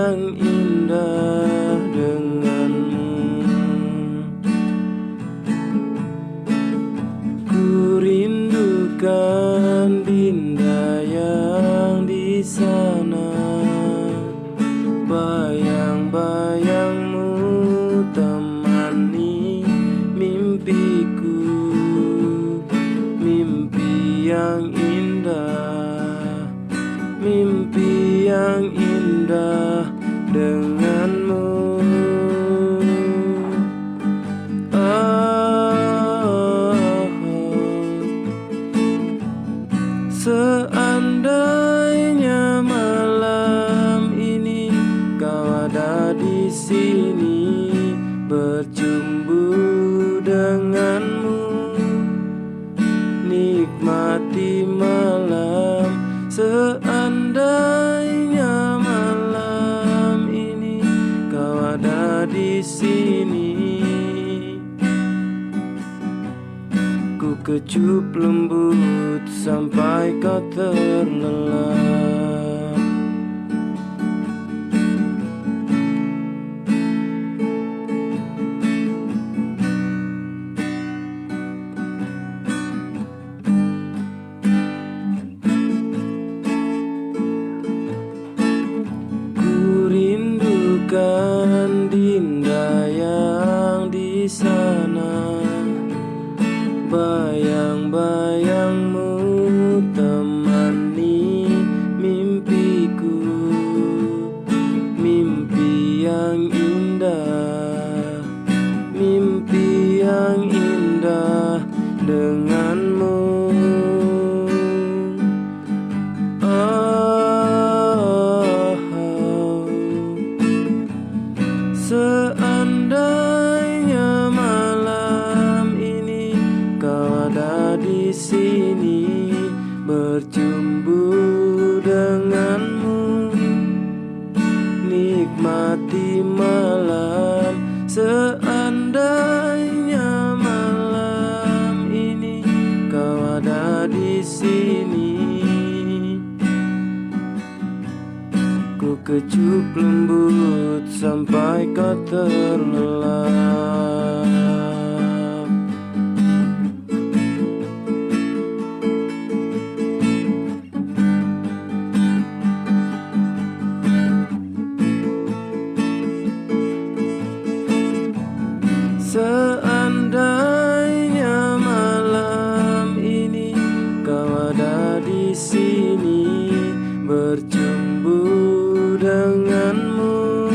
yang indah denganmu. Ku rindukan Dinda yang di sana. Bayang-bayangmu temani mimpiku, mimpi yang indah, mimpi yang indah denganmu. Seandainya malam ini kau ada di sini, bercumbu denganmu, nikmati malam. Seandainya malam ini kau ada di sini, ku kecup lembut sampai kau terlelap. Ku rindukan Dinda yang di sana. Bayang-bayangmu temani mimpiku, mimpi yang indah, mimpi yang indah denganmu. Seandainya malam ini kau ada di sini, bercumbu denganmu, nikmati malam. Seandainya malam ini kau ada di sini, ku kecup lembut sampai kau terlelap. Seandainya malam ini kau ada di sini, bercumbu denganmu,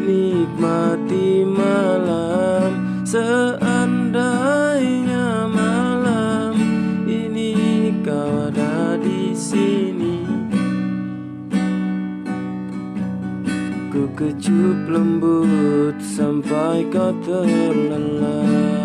nikmati malam. Seandainya malam ini kau ada di sini, ku kecup lembut sampai kau terlelap.